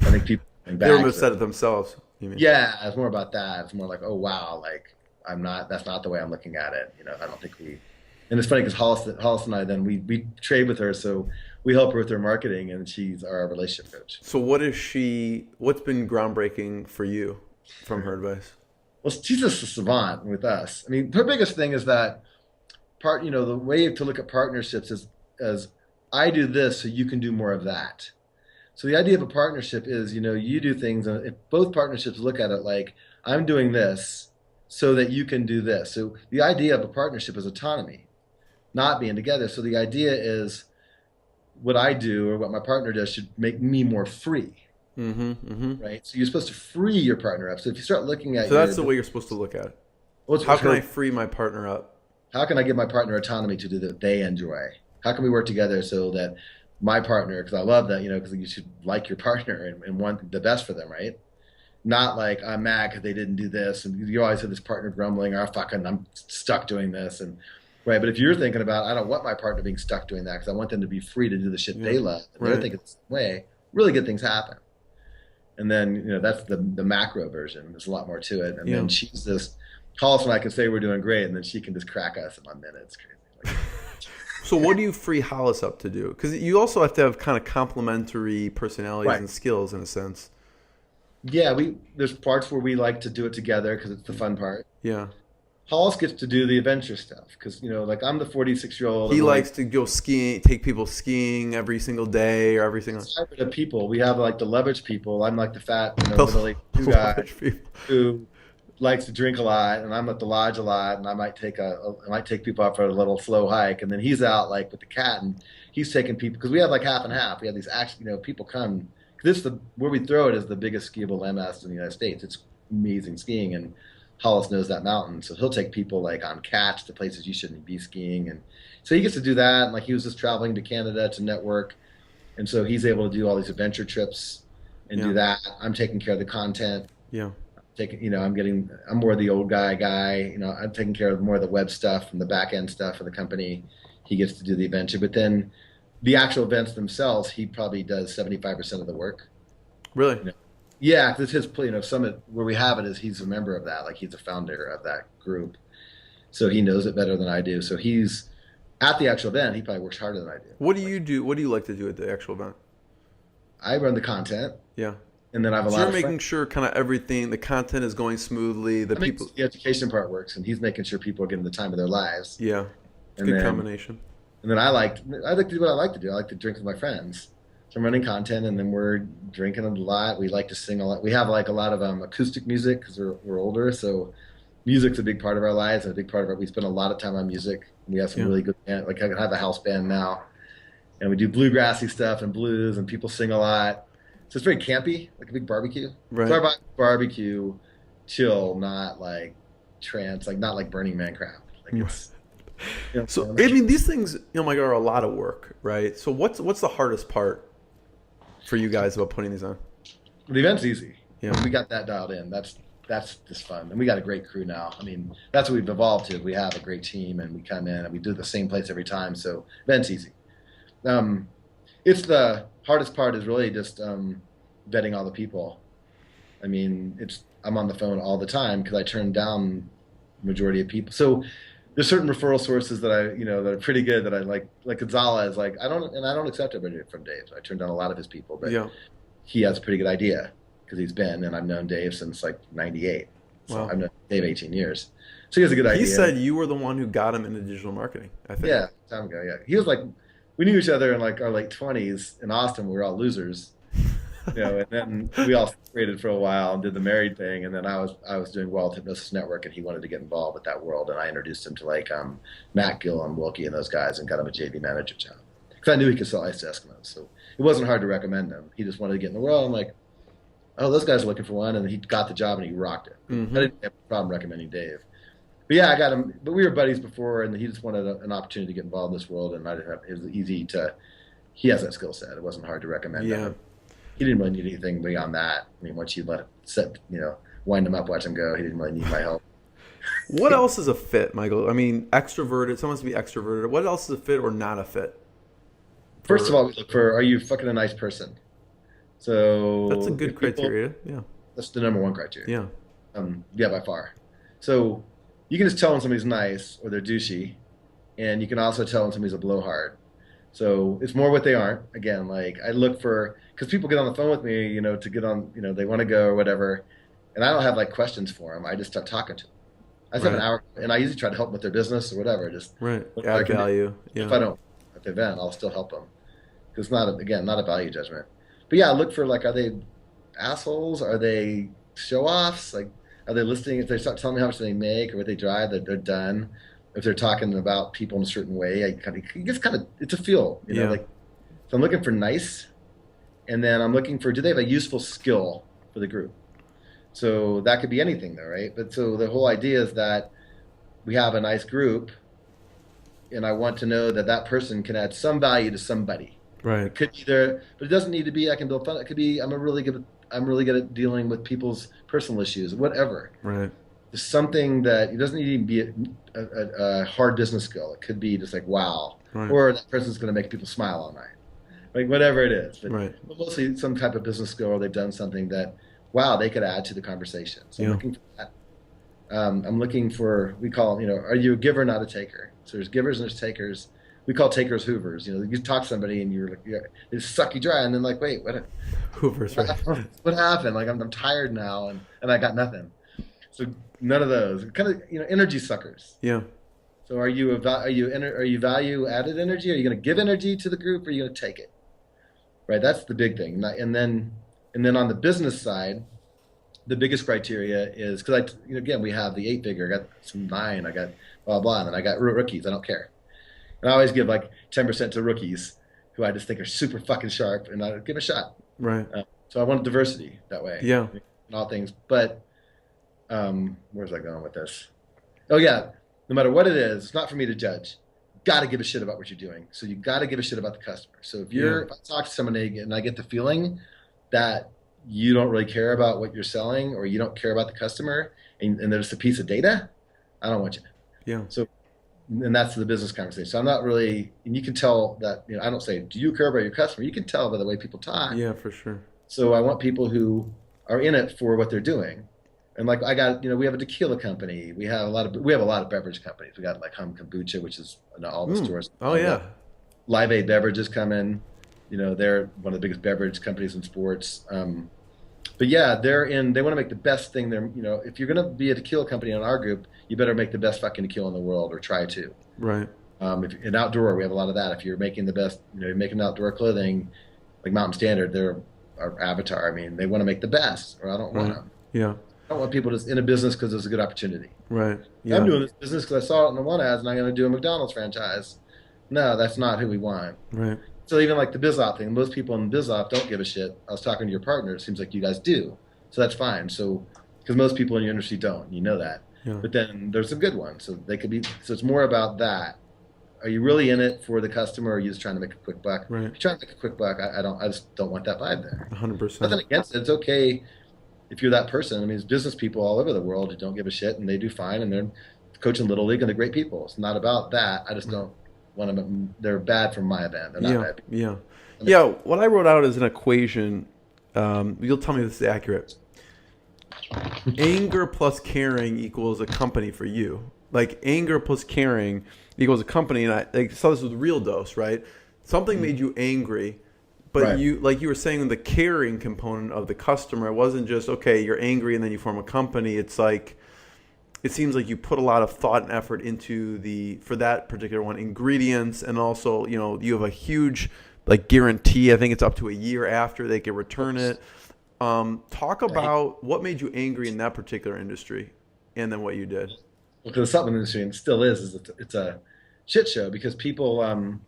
I think people
they were upset at themselves. You mean?
Yeah, it's more about that. It's more like, oh wow, like I'm not. That's not the way I'm looking at it. I don't think we. And it's funny because Hollis and I then we trade with her, so we help her with her marketing, and she's our relationship coach.
So what's been groundbreaking for you from her advice?
Well, she's just a savant with us. I mean, her biggest thing is that the way to look at partnerships is as I do this so you can do more of that. So the idea of a partnership is, you do things, and if both partnerships look at it like I'm doing this so that you can do this. So the idea of a partnership is autonomy, not being together. So the idea is what I do or what my partner does should make me more free. Right? So you're supposed to free your partner up. So if you start looking at
that's the way you're supposed to look at it. How can I free my partner up?
How can I give my partner autonomy to do that they enjoy? How can we work together so that my partner, because I love that, because you should like your partner and want the best for them, right? Not like I'm mad because they didn't do this, and you always have this partner grumbling, I'm stuck doing this, and right. But if you're thinking about, I don't want my partner being stuck doing that because I want them to be free to do the shit they love, and they're thinking the same way, really good things happen. And then that's the macro version. There's a lot more to it, and then she's this. Hollis and I can say we're doing great, and then she can just crack us in 1 minute. It's crazy. Like,
so what do you free Hollis up to do? Because you also have to have kind of complementary personalities and skills in a sense.
Yeah, there's parts where we like to do it together because it's the fun part.
Yeah.
Hollis gets to do the adventure stuff because, like I'm the 46-year-old.
He likes to go skiing, take people skiing every single day or every single.
The people we have like the Lovitch people. I'm like the fat, middle-aged guy who likes to drink a lot, and I'm at the lodge a lot, and I might take people out for a little slow hike, and then he's out like with the cat, and he's taking people because we have like half and half. We have these people come. Where we throw it is the biggest skiable landmass in the United States. It's amazing skiing, and Hollis knows that mountain, so he'll take people like on cats to places you shouldn't be skiing, and so he gets to do that. And like he was just traveling to Canada to network, and so he's able to do all these adventure trips and do that. I'm taking care of the content.
Yeah.
I'm more the old guy. I'm taking care of more of the web stuff and the back end stuff for the company. He gets to do the adventure, but then the actual events themselves, he probably does 75% of the work.
Really?
Yeah, because his summit where we have it is he's a member of that. Like he's a founder of that group, so he knows it better than I do. So he's at the actual event. He probably works harder than I do.
What do you do? What do you like to do at the actual event?
I run the content.
Yeah.
And then I have a lot
you're
of
making sure kind of everything, the content is going smoothly. The
education part works, and he's making sure people are getting the time of their lives.
Yeah, it's a good combination. And
then I like to do what I like to do. I like to drink with my friends. So I'm running content, and then we're drinking a lot. We like to sing a lot. We have like a lot of acoustic music because we're older, so music's a big part of our lives and a big part of we spend a lot of time on music. We have some really good band. Like I have a house band now, and we do bluegrassy stuff and blues, and people sing a lot. So it's very campy, like a big barbecue.
Right.
So our barbecue, chill, not like trance, like not like Burning Man crap. Like it's,
so I mean, these things, are a lot of work, right? So what's the hardest part for you guys about putting these on?
The event's easy.
Yeah,
we got that dialed in. That's just fun, and we got a great crew now. I mean, that's what we've evolved to. We have a great team, and we come in and we do the same place every time. So event's easy. It's the hardest part is really just vetting all the people. I mean, I'm on the phone all the time because I turn down the majority of people. So there's certain referral sources that that are pretty good that I like Gonzalez. Like I don't accept everybody from Dave. I turn down a lot of his people, but he has a pretty good idea because he's been, and I've known Dave since like '98. So I've known Dave 18 years. So he has a good idea.
He said you were the one who got him into digital marketing, I think.
Yeah, time ago. Yeah, he was like, we knew each other in like our late 20s in Austin. We were all losers, and then we all separated for a while and did the married thing. And then I was doing well at Hypnosis Network, and he wanted to get involved with that world. And I introduced him to like Matt Gill and Wilkie and those guys, and got him a JV manager job because I knew he could sell ice to Eskimos. So it wasn't hard to recommend him. He just wanted to get in the world. I'm like, oh, those guys are looking for one, and he got the job and he rocked it.
Mm-hmm.
I didn't have a problem recommending Dave. But yeah, I got him. But we were buddies before, and he just wanted an opportunity to get involved in this world. And I didn't have. It was easy to. He has that skill set. It wasn't hard to recommend him. He didn't really need anything beyond that. I mean, once you let it wind him up, watch him go, he didn't really need my help.
What else is a fit, Michael? I mean, extroverted. Someone has to be extroverted. What else is a fit or not a fit?
First of all, we look for, are you fucking a nice person? So
that's a good criteria. Yeah,
that's the number one criteria.
Yeah,
yeah, by far. So you can just tell when somebody's nice or they're douchey, and you can also tell when somebody's a blowhard. So it's more what they aren't. Again, like I look for, because people get on the phone with me, to get on, they want to go or whatever, and I don't have like questions for them. I just start talking to them. I just have an hour, and I usually try to help them with their business or whatever. Just
add value. Yeah.
If I don't at the event, I'll still help them because it's not a value judgment. But yeah, I look for like, are they assholes? Are they show offs? Like, are they listening? If they start telling me how much they make or what they drive, that they're done. If they're talking about people in a certain way, it's a feel, like, so I'm looking for nice, and then I'm looking for, do they have a useful skill for the group? So that could be anything though, right? But so the whole idea is that we have a nice group, and I want to know that that person can add some value to somebody.
Right.
It could be there, but it doesn't need to be I can build fun. It could be I'm really good at dealing with people's personal issues, whatever.
Right.
There's something that it doesn't need to be a hard business skill. It could be just like wow, or that person's going to make people smile all night, like whatever it is. But mostly some type of business skill, or they've done something that wow they could add to the conversation. So I'm looking for that. I'm looking for, we call, are you a giver, not a taker? So there's givers and there's takers. We call takers Hoovers. You talk to somebody and you're like, they just suck you dry, and then like, wait, what?
Hoovers, right?
What happened? Like I'm tired now, and I got nothing. So none of those. Kind of energy suckers. Yeah. So are you value added energy? Are you going to give energy to the group, or are you going to take it? Right. That's the big thing. And then on the business side, the biggest criteria is because again we have the 8-figure. I got some 9. I got blah blah, and then I got rookies. I don't care. And I always give like 10% to rookies who I just think are super fucking sharp, and I give a shot. Right. So I want diversity that way. Yeah. In all things. But where's I going with this? Oh yeah. No matter what it is, it's not for me to judge. Got to give a shit about what you're doing. So you got to give a shit about the customer. So if I talk to somebody and I get the feeling that you don't really care about what you're selling, or you don't care about the customer, and there's a piece of data, I don't want you. Yeah. So. And that's the business conversation. So I'm not really, and you can tell that, I don't say, do you care about your customer? You can tell by the way people talk. Yeah, for sure. So I want people who are in it for what they're doing. And like I got, we have a tequila company. We have a lot of beverage companies. We got like Hum Kombucha, which is in all the stores. Oh yeah. Live Aid Beverages come in. They're one of the biggest beverage companies in sports. But yeah, they want to make the best thing. If you're going to be a tequila company in our group, you better make the best fucking tequila in the world, or try to. Right. In outdoor, we have a lot of that. If you're making the best, you're making outdoor clothing, like Mountain Standard, they're our avatar. I mean, they want to make the best, or I don't want them. Yeah. I don't want people just in a business because there's a good opportunity. Right. Yeah. I'm doing this business because I saw it in the one ads, and I'm going to do a McDonald's franchise. No, that's not who we want. Right. So even like the BizOp thing, most people in BizOp don't give a shit. I was talking to your partner. It seems like you guys do. So that's fine. So because most people in your industry don't, that. Yeah. But then there's some good ones. So they could be. So it's more about that. Are you really in it for the customer, or are you just trying to make a quick buck? Right. If you're trying to make a quick buck, I just don't want that vibe there. 100%. Nothing against it. It's okay if you're that person. I mean, there's business people all over the world who don't give a shit, and they do fine, and they're coaching Little League, and they're great people. It's not about that. I just don't. They're bad for my event. They're not bad. Yeah. What I wrote out is an equation. You'll tell me if this is accurate. Anger plus caring equals a company for you. Like anger plus caring equals a company. And I saw this with Real Dose, right? Something made you angry, but you were saying, the caring component of the customer, it wasn't just, okay, you're angry and then you form a company. It's like,
it seems like you put a lot of thought and effort into for that particular one, ingredients, and also, you have a huge like guarantee. I think it's up to a year after they can return it. Talk about what made you angry in that particular industry, and then what you did.
Because the supplement industry, and still is it's a shit show because people.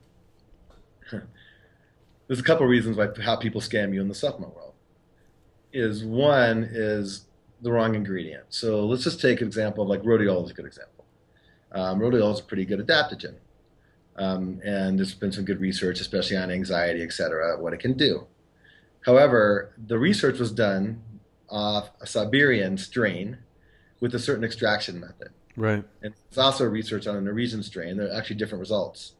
There's a couple of reasons how people scam you in the supplement world. One is the wrong ingredient. So let's just take an example of like rhodiola is a good example. Rhodiola is a pretty good adaptogen. And there's been some good research, especially on anxiety, et cetera, what it can do. However, the research was done off a Siberian strain with a certain extraction method.
Right.
And there's also research on a Norwegian strain. There are actually different results.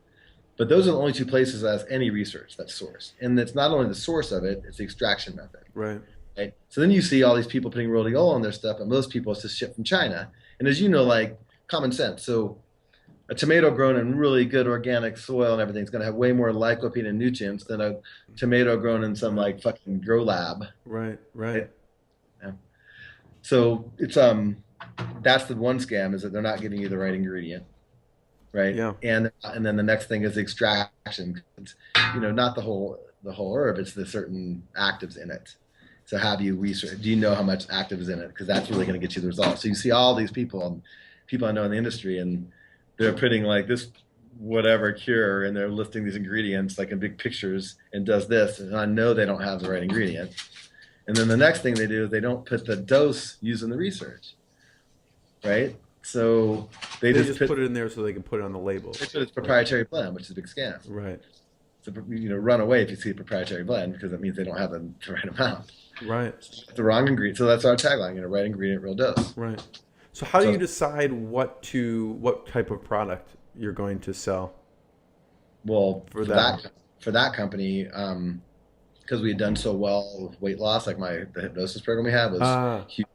But those are the only two places that has any research that's sourced. And it's not only the source of it, it's the extraction method.
Right.
Right? So then you see all these people putting rhodiola on their stuff, and most people it's just shipped from China. And as you know, like common sense. So a tomato grown in really good organic soil and everything is going to have way more lycopene and nutrients than a tomato grown in some like fucking grow lab.
Right.
Yeah. So it's that's the one scam, is that they're not giving you the right ingredient, right?
Yeah.
And then the next thing is extraction. It's, not the whole herb; it's the certain actives in it. So have you research? Do you know how much active is in it? Because that's really going to get you the results. So you see all these people I know in the industry, and they're putting like this whatever cure, and they're listing these ingredients like in big pictures and does this, and I know they don't have the right ingredient. And then the next thing they do is they don't put the dose using the research, right? So they just
put it in there so they can put it on the label.
They put its proprietary blend, which is a big scam.
Right.
So run away if you see a proprietary blend, because that means they don't have the right amount.
Right.
The wrong ingredient. So that's our tagline: right ingredient, real dose.
Right. So how do you decide what type of product you're going to sell?
Well, for that company, because we had done so well with weight loss, like the hypnosis program we had was huge,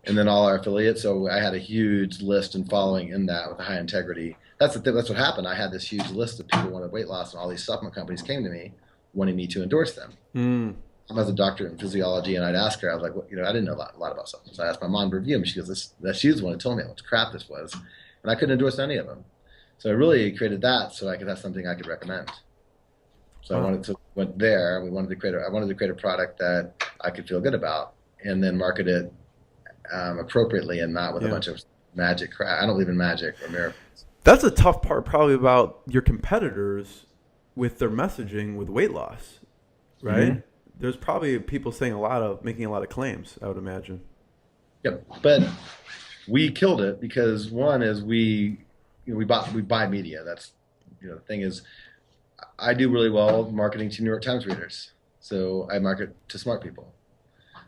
and then all our affiliates. So I had a huge list and following in that with a high integrity. That's what happened. I had this huge list of people who wanted weight loss, and all these supplement companies came to me wanting me to endorse them. I was a doctorate in physiology, and I'd ask her, I was like, I didn't know a lot about supplements. So I asked my mom to review them. She goes, she was the one who told me how much crap this was, and I couldn't endorse any of them. So I really created that so I could have something I could recommend. So I went there. I wanted to create a product that I could feel good about, and then market it appropriately, and not with a bunch of magic crap. I don't believe in magic or miracles.
That's a tough part probably about your competitors with their messaging with weight loss, right? Mm-hmm. There's probably people making a lot of claims, I would imagine.
Yep, but we killed it because one is we buy media. That's the thing is, I do really well marketing to New York Times readers, so I market to smart people.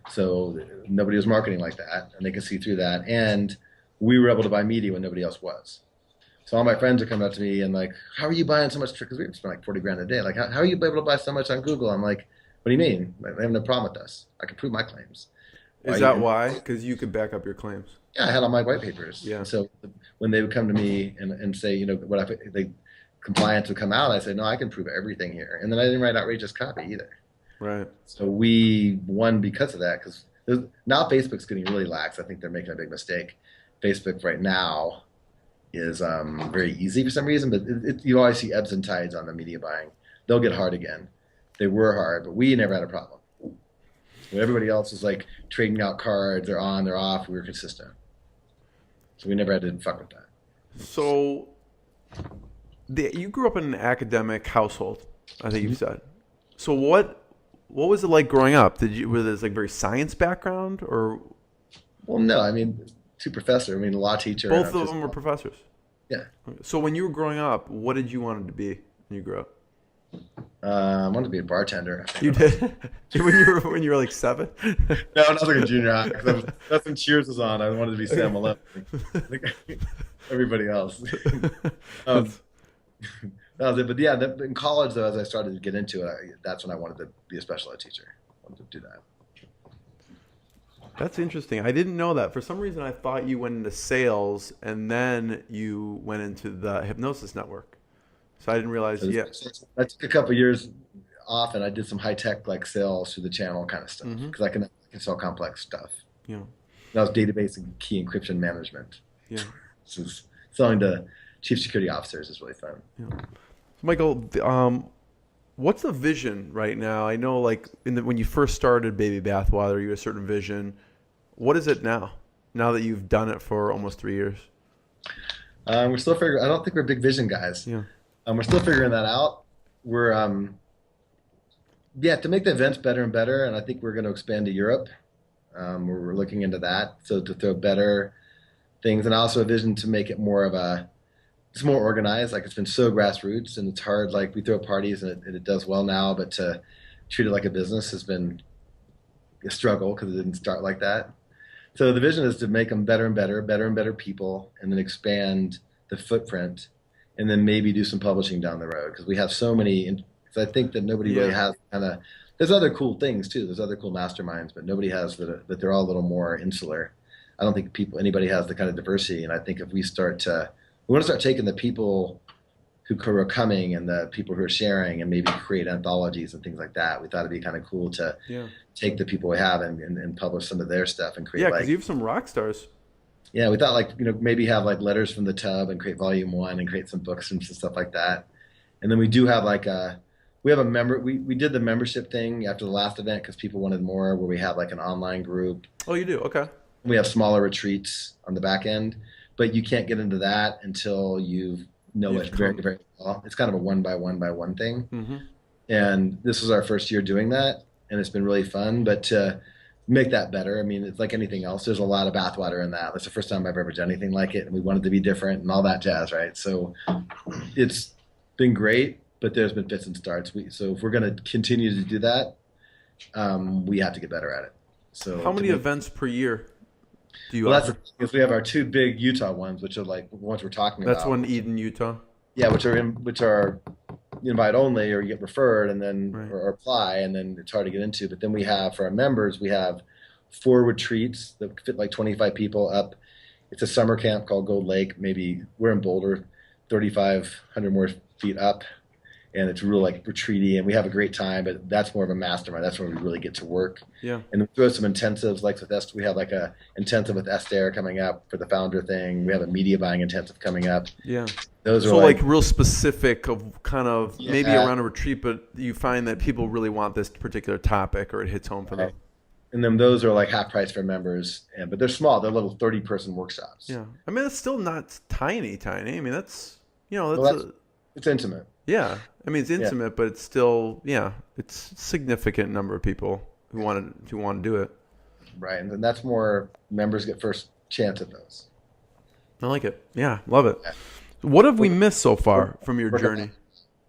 So nobody was marketing like that, and they could see through that. And we were able to buy media when nobody else was. So all my friends are coming up to me and like, "How are you buying so much?" Because we spend like $40,000 a day. Like, how are you able to buy so much on Google? I'm like, what do you mean? They have no problem with us. I can prove my claims.
Is that why? Because you could back up your claims.
Yeah, I had all my white papers.
Yeah.
So when they would come to me and say, compliance would come out, I said, no, I can prove everything here. And then I didn't write outrageous copy either.
Right.
So we won because of that. Because now Facebook's getting really lax. I think they're making a big mistake. Facebook right now is very easy for some reason, but you always see ebbs and tides on the media buying. They'll get hard again. They were hard, but we never had a problem. When everybody else was like trading out cards, they're on, they're off, we were consistent. So we never had to fuck with that.
So you grew up in an academic household, I think you said. So what was it like growing up? Was it like very science background or?
Well, no, I mean, two professors. I mean, a law teacher.
Both of them were professors.
Yeah.
So when you were growing up, what did you want to be when you grew up?
I wanted to be a bartender.
You did? when you were like 7?
No, not like a junior high. That's when Cheers was on. I wanted to be Sam Malone. Like everybody else. That was it. But yeah, in college though, as I started to get into it, that's when I wanted to be a special ed teacher. I wanted to do that.
That's interesting. I didn't know that. For some reason, I thought you went into sales and then you went into the Hypnosis Network. So I didn't realize.
I took a couple of years off, and I did some high tech like sales through the channel kind of stuff because I can sell complex stuff.
Yeah.
That was database and key encryption management.
Yeah.
This is selling to chief security officers is really fun.
Yeah. Michael, what's the vision right now? I know, like when you first started Baby BathWater, you had a certain vision. What is it now? Now that you've done it for almost 3 years.
We're still figuring. I don't think we're big vision guys.
Yeah.
We're still figuring that out. We're to make the events better and better, and I think we're going to expand to Europe. We're looking into that, so to throw better things, and also a vision to make it more of it's more organized. Like, it's been so grassroots, and it's hard. Like, we throw parties and it does well now, but to treat it like a business has been a struggle because it didn't start like that. So the vision is to make them better and better people, and then expand the footprint, and then maybe do some publishing down the road, because we have so many. Because I think that nobody really has there's other cool things too. There's other cool masterminds, but nobody has that they're all a little more insular. I don't think anybody has the kind of diversity, and I think if we want to start taking the people who are coming and the people who are sharing, and maybe create anthologies and things like that. We thought it'd be kind of cool to take the people we have and publish some of their stuff and create.
Yeah, because you have some rock stars.
Yeah, we thought maybe have letters from the tub and create volume 1 and create some books and some stuff like that. And then we do have we have a member. We did the membership thing after the last event because people wanted more, where we have an online group.
Oh, you do? Okay.
We have smaller retreats on the back end, but you can't get into that until you know it very, very well. It's kind of a 1-by-1 thing. Mm-hmm. And this was our first year doing that, and it's been really fun. But to make that better, I mean, it's like anything else. There's a lot of bathwater in that. That's the first time I've ever done anything like it, and we wanted to be different and all that jazz, right? So it's been great, but there's been fits and starts. So if we're going to continue to do that, we have to get better at it. So
how many events per year do you
that's because we have our 2 big Utah ones, which are the ones we're talking about.
That's one Eden, Utah.
Yeah, which are invite only, or you get referred, and then or apply, and then it's hard to get into. But then we have, for our members, we have 4 retreats that fit 25 people up. It's a summer camp called Gold Lake. Maybe we're in Boulder, 3,500 more feet up, and it's real retreaty, and we have a great time. But that's more of a mastermind. That's where we really get to work. Yeah. And we throw some intensives, with Esther. We have a intensive with Esther coming up for the founder thing. We have a media buying intensive coming up. Yeah. Those are
real specific of kind of maybe around a retreat, but you find that people really want this particular topic, or it hits home for them.
And then those are half price for members, but they're small. They're little 30-person workshops.
Yeah. I mean, it's still not tiny. I mean, it's
intimate.
Yeah. I mean, it's intimate, but it's still, it's a significant number of people who want to do it.
Right. And then that's more members get first chance at those.
I like it. Yeah. Love it. Yeah. What have we missed so far from your journey?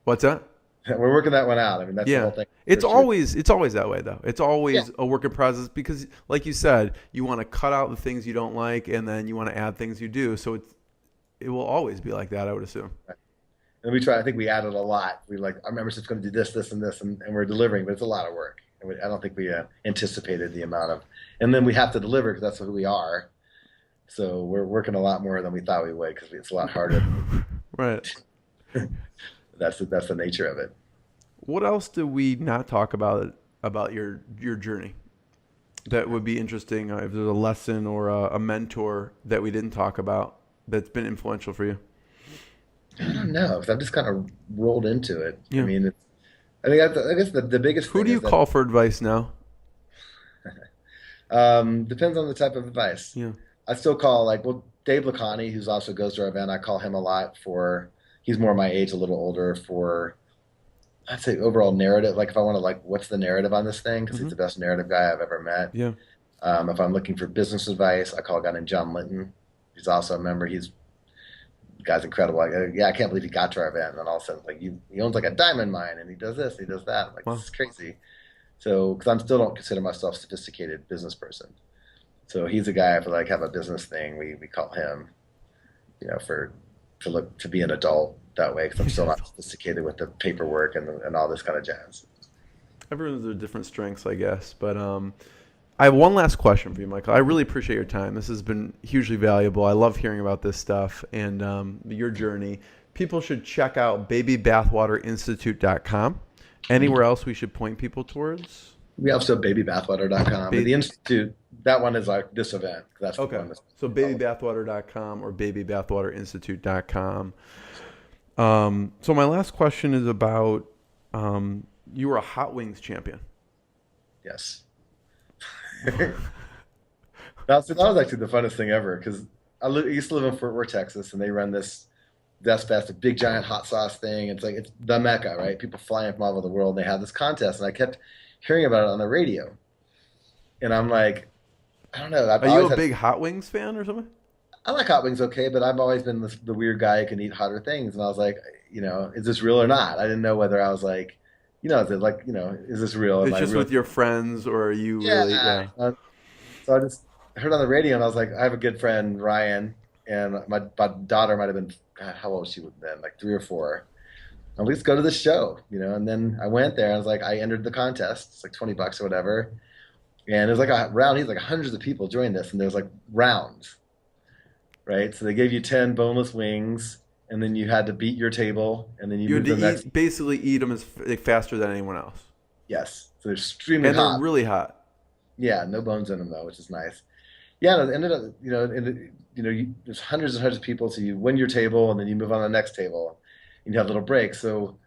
What's that?
We're working that one out. I mean, that's the whole thing.
It's always that way, though. It's always a work in process, because, like you said, you want to cut out the things you don't like, and then you want to add things you do. So it will always be like that, I would assume.
Right. And we try. I think we added a lot. Our membership's going to do this, and this, and we're delivering, but it's a lot of work. And I don't think we anticipated the amount of. And then we have to deliver, because that's who we are. So we're working a lot more than we thought we would, because it's a lot harder.
Right.
That's the nature of it.
What else do we not talk about your journey that would be interesting? If there's a lesson or a mentor that we didn't talk about that's been influential for you?
I don't know, because I've just kind of rolled into it. Yeah. I mean, I guess the biggest thing.
Who do you call for advice now?
Depends on the type of advice. Yeah. I still call Dave Lacani, who's also goes to our event. I call him a lot he's more my age, a little older, for I'd say overall narrative. If I want to what's the narrative on this thing? Because he's the best narrative guy I've ever met. Yeah. If I'm looking for business advice, I call a guy named John Linton. He's also a member. The guy's incredible. I can't believe he got to our event. And then all of a sudden, he owns a diamond mine, and he does this, he does that. Wow. This is crazy. So, because I still don't consider myself a sophisticated business person. So he's a guy, if I have a business thing, we call him, to be an adult that way, because I'm still not sophisticated with the paperwork and all this kind of jazz.
Everyone has their different strengths, I guess. But I have one last question for you, Michael. I really appreciate your time. This has been hugely valuable. I love hearing about this stuff and your journey. People should check out babybathwaterinstitute.com. Anywhere else we should point people towards?
We also have babybathwater.com. And the Institute, that one is like this event. That's the
Okay.
one that's
So babybathwater.com or babybathwaterinstitute.com. So my last question is about you were a hot wings champion.
Yes. that was actually the funnest thing ever because used to live in Fort Worth, Texas, and they run this Death Fest, a big giant hot sauce thing. It's like it's the Mecca, right? People flying from all over the world. And they have this contest, and I kept hearing about it on the radio, and I'm like, I don't know.
Are you a big hot wings fan or something?
I like hot wings, okay, but I've always been the weird guy who can eat hotter things, and I was like, is this real or not? I didn't know whether I was like, is it like, is this real?
It's just with your friends, or are you really? Yeah.
So I just heard on the radio, and I was like, I have a good friend, Ryan, and my daughter might have been, God, how old was she then? Like 3 or 4. And let's go to the show, and then I went there, and I was like, I entered the contest. It's like $20 or whatever. And it was like a round. He's like hundreds of people joined this, and there's like rounds, right? So they gave you 10 boneless wings, and then you had to beat your table, and then you moved to
basically eat them as faster than anyone else.
Yes, so they're extremely hot.
And they're really hot.
Yeah, no bones in them though, which is nice. Yeah, and it ended up, there's hundreds and hundreds of people, so you win your table, and then you move on to the next table, and you have little breaks. So,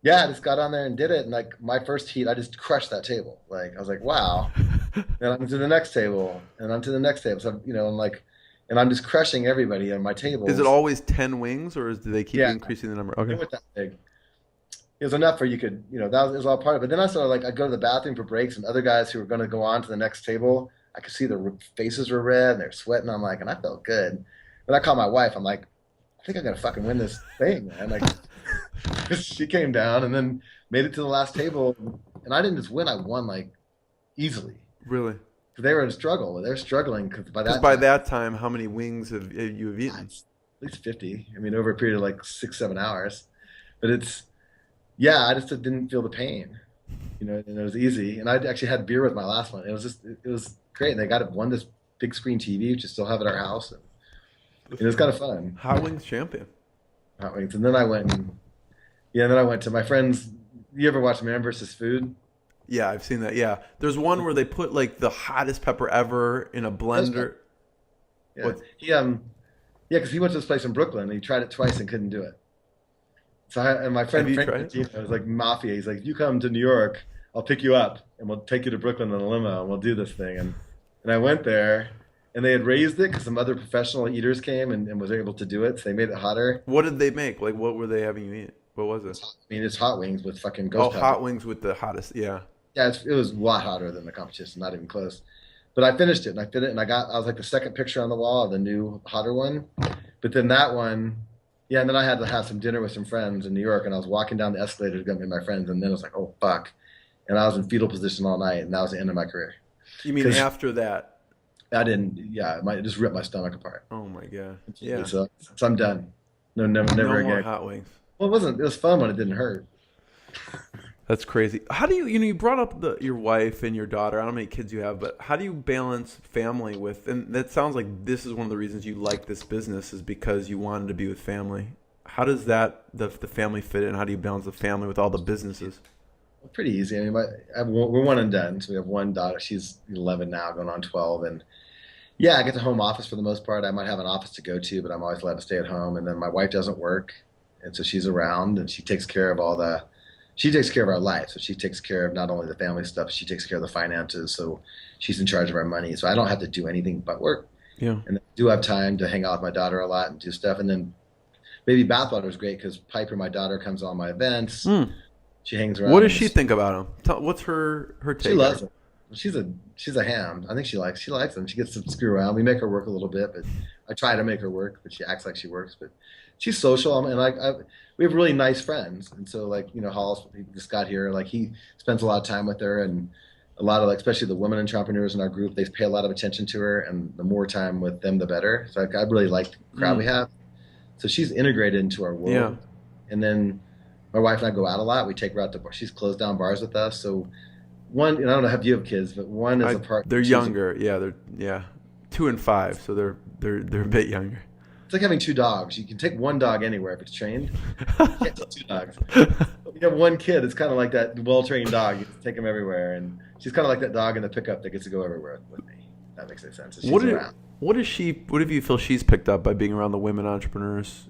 yeah, I just got on there and did it, and like my first heat, I just crushed that table. Like I was like, wow. And I'm to the next table, and I'm to the next table. So I'm like, and I'm just crushing everybody on my table.
Is it always 10 wings, or do they keep increasing the number? Okay.
It wasn't that big. It was enough where you could, that was all part of it. But then I started like, I'd go to the bathroom for breaks, and other guys who were going to go on to the next table, I could see their faces were red and they're sweating. I'm like, and I felt good. But I called my wife. I'm like, I think I'm going to fucking win this thing, man. Like, she came down and then made it to the last table. And I didn't just win. I won like easily.
Really?
Because they were in struggle. They're struggling because
by that time, how many wings have you eaten?
At least 50. I mean, over a period of like 6-7 hours. But I just didn't feel the pain, and it was easy. And I actually had beer with my last one. It was great. And they won this big screen TV, which I still have at our house. And it was kind of fun.
Hot wings champion.
Hot wings. And then I went to my friends. You ever watch Man vs. Food?
Yeah, I've seen that. Yeah. There's one where they put like the hottest pepper ever in a blender.
Yeah. Because he went to this place in Brooklyn and he tried it twice and couldn't do it. So and my friend Frank was like mafia. He's like, if you come to New York, I'll pick you up and we'll take you to Brooklyn in a limo and we'll do this thing. And I went there, and they had raised it because some other professional eaters came and was able to do it. So they made it hotter.
What did they make? Like, what were they having you eat? What was it?
I mean, it's hot wings with fucking ghost pepper.
Hot wings with the hottest. Yeah.
Yeah, it was a lot hotter than the competition. Not even close. But I finished it, and I was like the second picture on the wall of the new hotter one. But then that one. Yeah, and then I had to have some dinner with some friends in New York, and I was walking down the escalator to go meet my friends, and then it was like, oh, fuck. And I was in fetal position all night, and that was the end of my career.
You mean after that?
I didn't, it just ripped my stomach apart.
Oh, my God. Yeah.
So I'm done. Never
no
again.
More hot wings.
Well, it was fun when it didn't hurt.
That's crazy. How do you brought up your wife and your daughter. I don't know how many kids you have, but how do you balance family with, and that sounds like this is one of the reasons you like this business is because you wanted to be with family. How does the family fit in? How do you balance the family with all the businesses?
Pretty easy. I mean, we're one and done. So we have one daughter. She's 11 now, going on 12. And yeah, I get to home office for the most part. I might have an office to go to, but I'm always allowed to stay at home. And then my wife doesn't work. And so she's around, and she takes care of she takes care of our life. So she takes care of not only the family stuff, she takes care of the finances. So she's in charge of our money. So I don't have to do anything but work.
Yeah.
And I do have time to hang out with my daughter a lot and do stuff. And then Baby BathWater is great because Piper, my daughter, comes on my events. She hangs around.
What does she think about him? What's her take?
She loves him. She's a ham. I think she likes him. She gets to screw around. We make her work a little bit, but I try to make her work, but she acts like she works. But she's social, and we have really nice friends. And so Hollis, he just got here. Like he spends a lot of time with her, and a lot of especially the women entrepreneurs in our group, they pay a lot of attention to her, and the more time with them, the better. So I really like the crowd we have. So she's integrated into our world.
Yeah.
And then my wife and I go out a lot. We take her out to bars. She's closed down bars with us. So one, and I don't know if you have kids, but one is a part.
They're younger. They're 2 and 5, so they're a bit younger.
It's like having two dogs. You can take one dog anywhere if it's trained. You can't take two dogs. You have one kid. It's kind of like that well-trained dog. You can take him everywhere, and she's kind of like that dog in the pickup that gets to go everywhere with me. That makes any sense. She's around.
What do you feel she's picked up by being around the women entrepreneurs?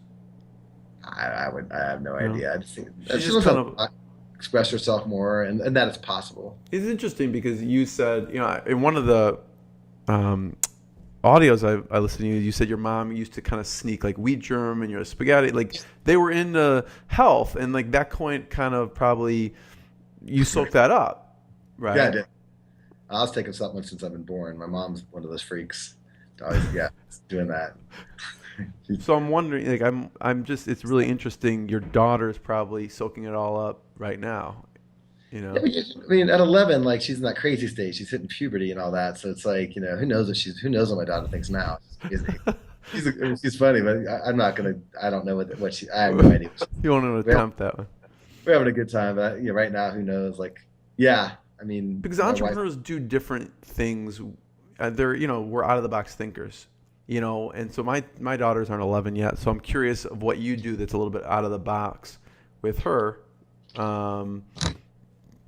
I have no idea. I just think she
just kind of
express herself more, and that it's possible.
It's interesting because you said, in one of the audios I listened to, you said your mom used to kind of sneak like wheat germ and your spaghetti, like they were into health, and like that point kind of probably you soaked that up, right?
Yeah, I did. I was taking supplements since I've been born. My mom's one of those freaks. Always, doing that.
So I'm wondering, like, it's really interesting. Your daughter's probably soaking it all up right now,
Yeah, I mean, at 11, like she's in that crazy stage. She's hitting puberty and all that. So it's like, who knows what my daughter thinks now. She's funny, but I'm not gonna. I don't know what she. I have no idea.
You want to attempt that one?
We're having a good time, but right now, who knows? Like, yeah, I mean,
because entrepreneurs do different things. They're we're out of the box thinkers. And so my daughters aren't 11 yet, so I'm curious of what you do that's a little bit out of the box with her,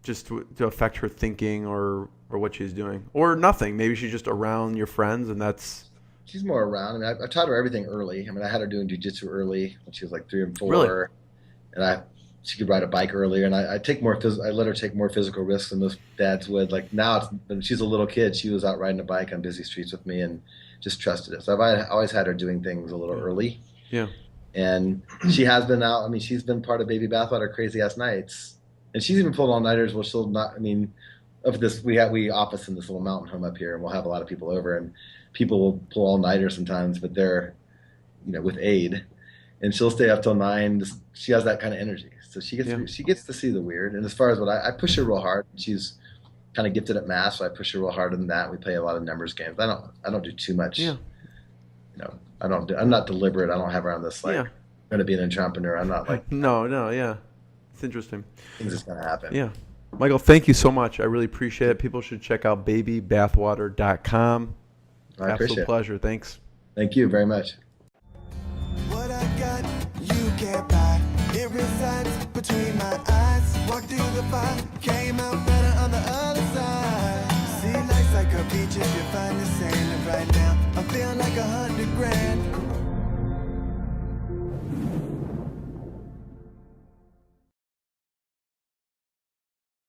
just to affect her thinking or what she's doing, or nothing. Maybe she's just around your friends, and that's.
She's more around. I mean, I taught her everything early. I mean, I had her doing jiu-jitsu early when she was like 3 and 4,
really?
And she could ride a bike earlier, and I let her take more physical risks than most dads would. Like now, when she's a little kid, she was out riding a bike on busy streets with me, and just trusted it. So I've always had her doing things a little early.
Yeah.
And she has been out. I mean, she's been part of Baby BathWater Crazy Ass Nights, and she's even pulled all-nighters. Well, she'll not. I mean, of this, we office in this little mountain home up here, and we'll have a lot of people over, and people will pull all-nighters sometimes, but they're, with aid, and she'll stay up till 9. She has that kind of energy, so she gets to see the weird. And as far as what I push her real hard, she's kind of gifted at math, so I push her real hard in that. We play a lot of numbers games. I don't do too much.
Yeah.
I'm not deliberate. I don't have her on this going to be an entrepreneur. I'm not like
no, yeah. It's interesting.
Things just going to happen.
Yeah. Michael, thank you so much. I really appreciate it. People should check out babybathwater.com.
I appreciate it.
Pleasure. Thanks.
Thank you very much.
What I got, you can't buy. It resides between my eyes. Walked through the fire, came out better on the other side. See, life's like a beach if you find the sand. And right now, I feel like 100 grand.